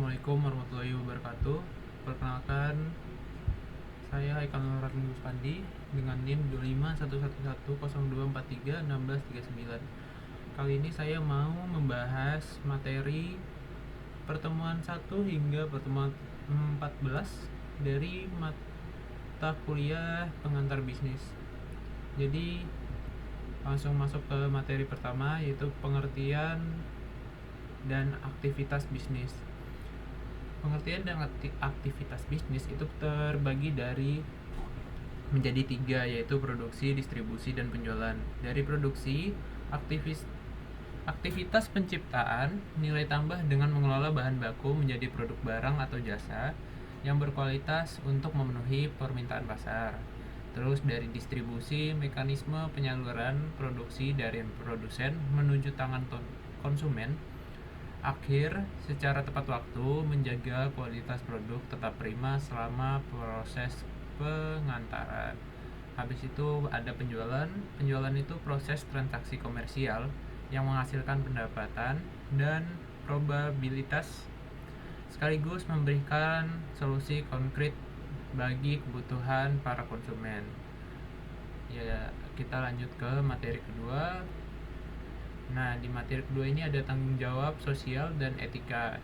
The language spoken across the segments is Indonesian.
Assalamualaikum warahmatullahi wabarakatuh. Perkenalkan, saya Haikal Nurul Pandi dengan NIM 2511102431639. Kali ini saya mau membahas materi pertemuan 1 hingga pertemuan 14 dari mata kuliah pengantar bisnis. Jadi langsung masuk ke materi pertama, yaitu pengertian dan aktivitas bisnis. Pengertian dan aktivitas bisnis itu terbagi menjadi 3, yaitu produksi, distribusi, dan penjualan. Dari produksi, aktivitas penciptaan nilai tambah dengan mengelola bahan baku menjadi produk barang atau jasa yang berkualitas untuk memenuhi permintaan pasar. Terus dari distribusi, mekanisme penyaluran produksi dari produsen menuju tangan konsumen akhir secara tepat waktu, menjaga kualitas produk tetap prima selama proses pengantaran. Habis itu ada penjualan. Penjualan itu proses transaksi komersial yang menghasilkan pendapatan dan probabilitas sekaligus memberikan solusi konkret bagi kebutuhan para konsumen. Ya, kita lanjut ke materi kedua. Nah, di materi kedua ini ada tanggung jawab sosial dan etika.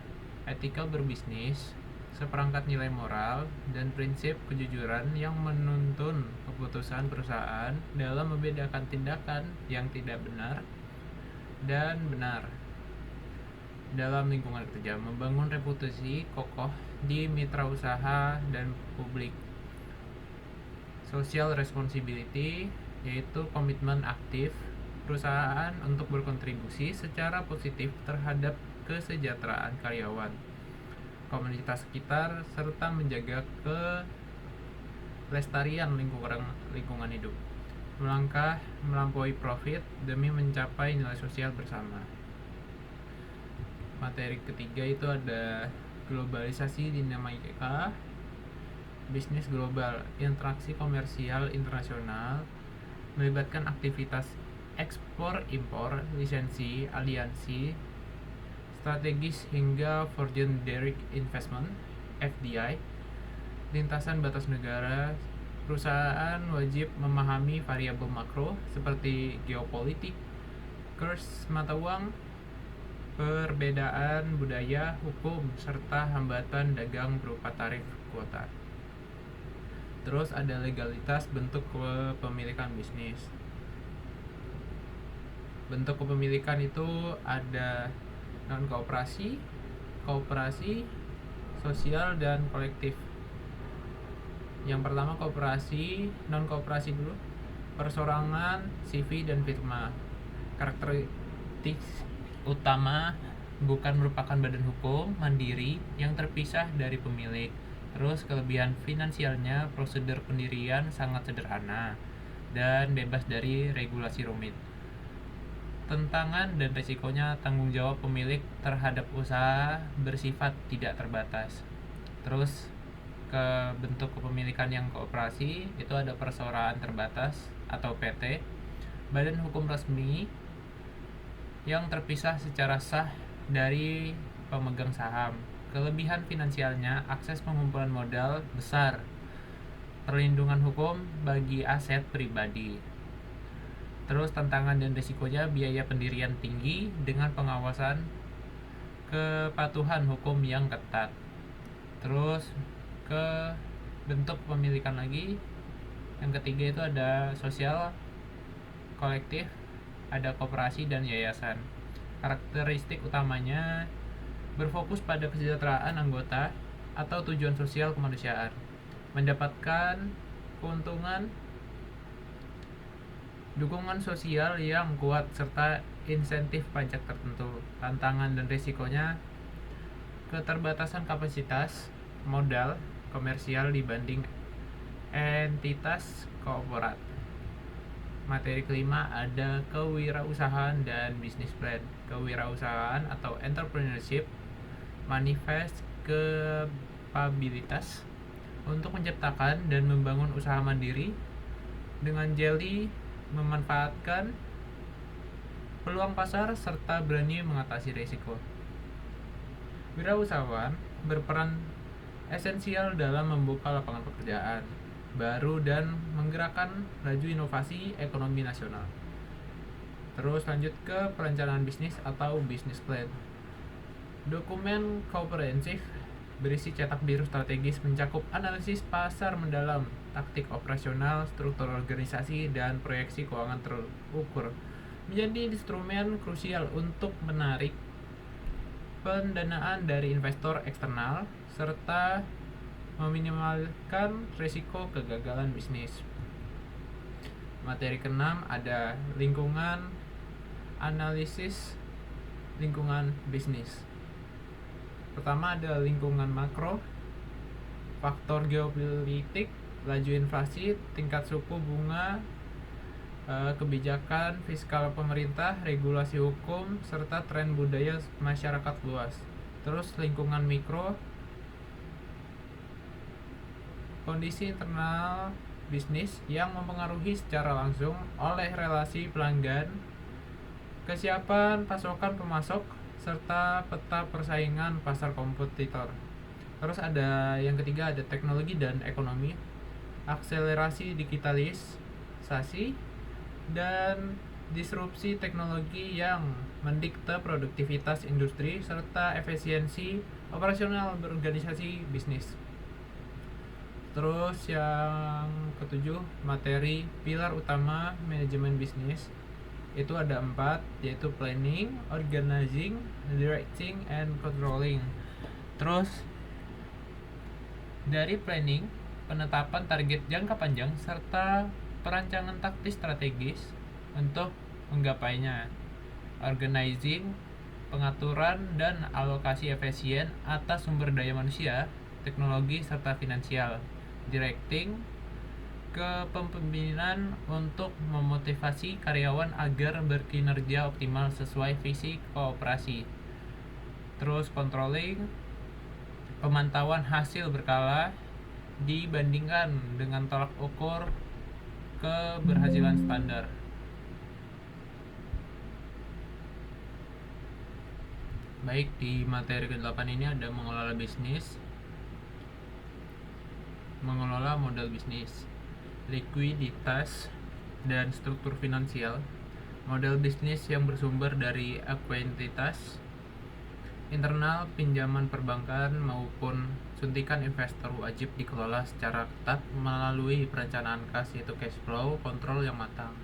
Etika berbisnis, seperangkat nilai moral dan prinsip kejujuran yang menuntun keputusan perusahaan dalam membedakan tindakan yang tidak benar dan benar dalam lingkungan kerja, membangun reputasi kokoh di mitra usaha dan publik. Social responsibility, yaitu komitmen aktif perusahaan untuk berkontribusi secara positif terhadap kesejahteraan karyawan, komunitas sekitar, serta menjaga kelestarian lingkungan hidup. Melangkah melampaui profit demi mencapai nilai sosial bersama. Materi ketiga itu ada globalisasi dinamika bisnis global, interaksi komersial internasional, melibatkan aktivitas ekspor impor, lisensi, aliansi, strategis hingga foreign direct investment (FDI), lintasan batas negara. Perusahaan wajib memahami variabel makro seperti geopolitik, kurs mata uang, perbedaan budaya, hukum, serta hambatan dagang berupa tarif kuota. Terus ada legalitas bentuk kepemilikan bisnis. Bentuk kepemilikan itu ada non-kooperasi, kooperasi, sosial, dan kolektif. Yang pertama kooperasi, non-kooperasi dulu. Persorangan, CV, dan firma. Karakteristik utama bukan merupakan badan hukum mandiri yang terpisah dari pemilik. Terus kelebihan finansialnya, prosedur pendirian sangat sederhana dan bebas dari regulasi rumit. Tantangan dan resikonya, tanggung jawab pemilik terhadap usaha bersifat tidak terbatas. Terus ke bentuk kepemilikan yang kooperasi itu ada perseroan terbatas atau PT, badan hukum resmi yang terpisah secara sah dari pemegang saham. Kelebihan finansialnya, akses pengumpulan modal besar, perlindungan hukum bagi aset pribadi. Terus tantangan dan risikonya, biaya pendirian tinggi dengan pengawasan kepatuhan hukum yang ketat. Terus ke bentuk pemilikan lagi, yang ketiga itu ada sosial, kolektif, ada koperasi dan yayasan. Karakteristik utamanya berfokus pada kesejahteraan anggota atau tujuan sosial kemanusiaan, mendapatkan keuntungan, dukungan sosial yang kuat, serta insentif pajak tertentu. Tantangan dan risikonya, keterbatasan kapasitas modal komersial dibanding entitas korporat. Materi kelima ada kewirausahaan dan bisnis plan. Kewirausahaan atau entrepreneurship manifest kapabilitas untuk menciptakan dan membangun usaha mandiri dengan jeli, memanfaatkan peluang pasar, serta berani mengatasi risiko. Wirausahawan berperan esensial dalam membuka lapangan pekerjaan baru dan menggerakkan laju inovasi ekonomi nasional. Terus lanjut ke perencanaan bisnis atau business plan. Dokumen komprehensif berisi cetak biru strategis mencakup analisis pasar mendalam, taktik operasional, struktur organisasi, dan proyeksi keuangan terukur. Menjadi instrumen krusial untuk menarik pendanaan dari investor eksternal serta meminimalkan risiko kegagalan bisnis. Materi keenam ada lingkungan, analisis lingkungan bisnis. Pertama ada lingkungan makro, faktor geopolitik, laju inflasi, tingkat suku bunga, kebijakan fiskal pemerintah, regulasi hukum, serta tren budaya masyarakat luas. Terus lingkungan mikro, kondisi internal bisnis yang mempengaruhi secara langsung oleh relasi pelanggan, kesiapan pasokan pemasok, serta peta persaingan pasar kompetitor. Terus ada yang ketiga ada teknologi dan ekonomi, akselerasi digitalisasi dan disrupsi teknologi yang mendikte produktivitas industri serta efisiensi operasional berorganisasi bisnis. Terus yang ketujuh, materi pilar utama manajemen bisnis itu ada 4, yaitu planning, organizing, directing, and controlling. Terus dari planning, penetapan target jangka panjang serta perancangan taktis strategis untuk menggapainya. Organizing, pengaturan dan alokasi efisien atas sumber daya manusia, teknologi, serta finansial. Directing, kepemimpinan untuk memotivasi karyawan agar berkinerja optimal sesuai visi kooperasi. Terus controlling, pemantauan hasil berkala dibandingkan dengan tolak ukur keberhasilan standar. Baik, di materi ke-8 ini ada mengelola bisnis, mengelola modal bisnis, likuiditas, dan struktur finansial. Modal bisnis yang bersumber dari ekuiditas internal, pinjaman perbankan, maupun suntikan investor wajib dikelola secara ketat melalui perencanaan kas, yaitu cash flow kontrol yang matang.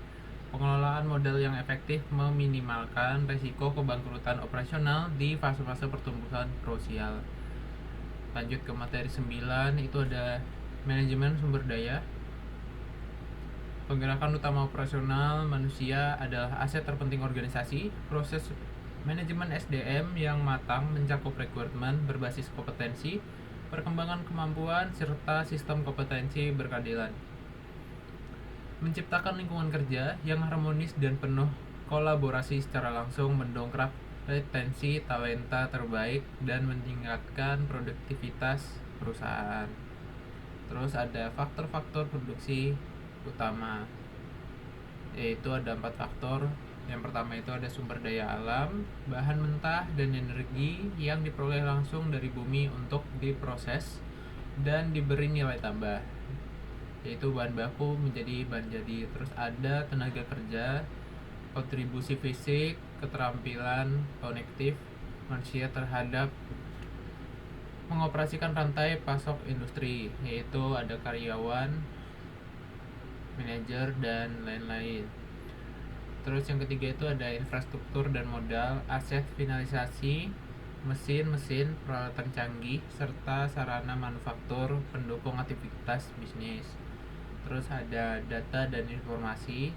Pengelolaan modal yang efektif meminimalkan risiko kebangkrutan operasional di fase-fase pertumbuhan krusial. Lanjut ke materi 9, itu ada manajemen sumber daya. Penggerakan utama operasional manusia adalah aset terpenting organisasi. Proses manajemen SDM yang matang mencakup rekrutmen berbasis kompetensi, perkembangan kemampuan, serta sistem kompetensi berkeadilan. Menciptakan lingkungan kerja yang harmonis dan penuh kolaborasi secara langsung mendongkrak retensi talenta terbaik dan meningkatkan produktivitas perusahaan. Terus ada faktor-faktor produksi utama, yaitu ada 4 faktor. Yang pertama itu ada sumber daya alam, bahan mentah dan energi yang diperoleh langsung dari bumi untuk diproses dan diberi nilai tambah, yaitu bahan baku menjadi bahan jadi. Terus ada tenaga kerja, kontribusi fisik, keterampilan konektif manusia terhadap mengoperasikan rantai pasok industri, yaitu ada karyawan, manajer, dan lain-lain. Terus yang ketiga itu ada infrastruktur dan modal, aset finalisasi, mesin-mesin, peralatan canggih, serta sarana manufaktur pendukung aktivitas bisnis. Terus ada data dan informasi,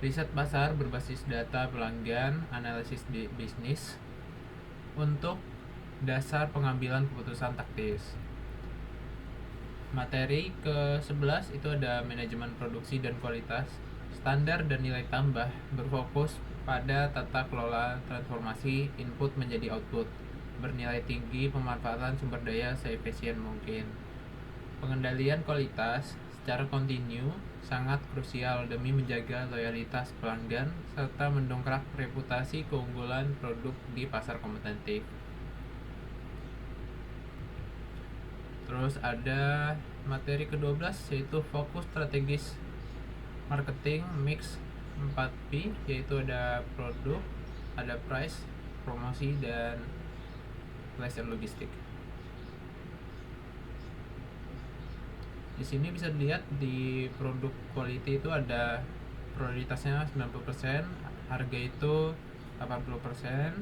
riset pasar berbasis data pelanggan, analisis bisnis untuk dasar pengambilan keputusan taktis. Materi ke-11 itu ada manajemen produksi dan kualitas, standar dan nilai tambah, berfokus pada tata kelola transformasi input menjadi output, bernilai tinggi, pemanfaatan sumber daya seefisien mungkin. Pengendalian kualitas secara kontinu sangat krusial demi menjaga loyalitas pelanggan serta mendongkrak reputasi keunggulan produk di pasar kompetitif. Terus ada materi ke-12 yaitu fokus strategis marketing mix 4P, yaitu ada produk, ada price, promosi, dan price and logistik. Di sini bisa dilihat di produk quality itu ada prioritasnya 90%, harga itu 80%,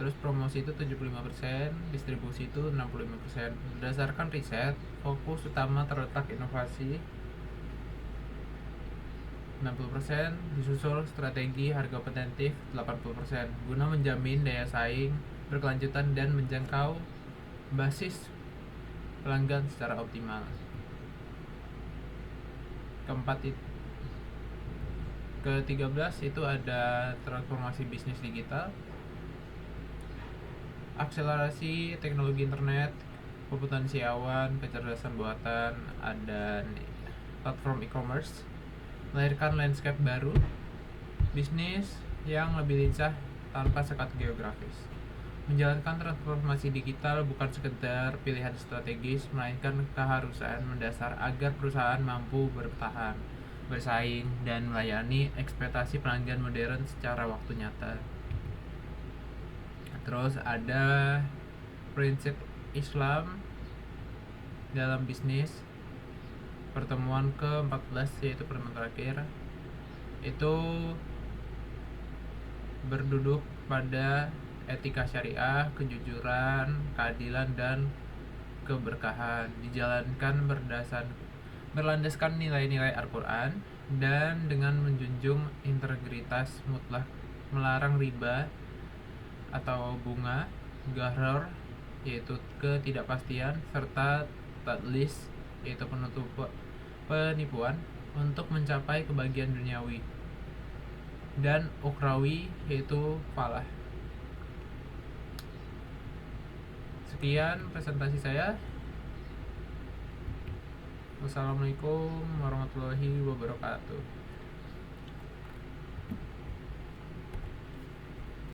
terus promosi itu 75%, distribusi itu 65%. Berdasarkan riset, fokus utama terletak inovasi 60%, disusul strategi harga kompetitif 80%, guna menjamin daya saing berkelanjutan dan menjangkau basis pelanggan secara optimal. Ke-13 itu ada transformasi bisnis digital, akselerasi teknologi internet, komputansi awan, kecerdasan buatan, ada platform e-commerce, melahirkan landscape baru, bisnis yang lebih lincah tanpa sekat geografis. Menjalankan transformasi digital bukan sekedar pilihan strategis, melainkan keharusan mendasar agar perusahaan mampu bertahan, bersaing, dan melayani ekspektasi pelanggan modern secara waktu nyata. Terus ada prinsip Islam dalam bisnis, pertemuan ke-14 yaitu pertemuan terakhir, itu berduduk pada etika syariah, kejujuran, keadilan, dan keberkahan, dijalankan berlandaskan nilai-nilai Al-Quran dan dengan menjunjung integritas mutlak, melarang riba atau bunga, gharar yaitu ketidakpastian, serta tadlis yaitu penipuan untuk mencapai kebahagiaan duniawi, dan ukhrawi yaitu falah. Sekian presentasi saya. Wassalamualaikum warahmatullahi wabarakatuh.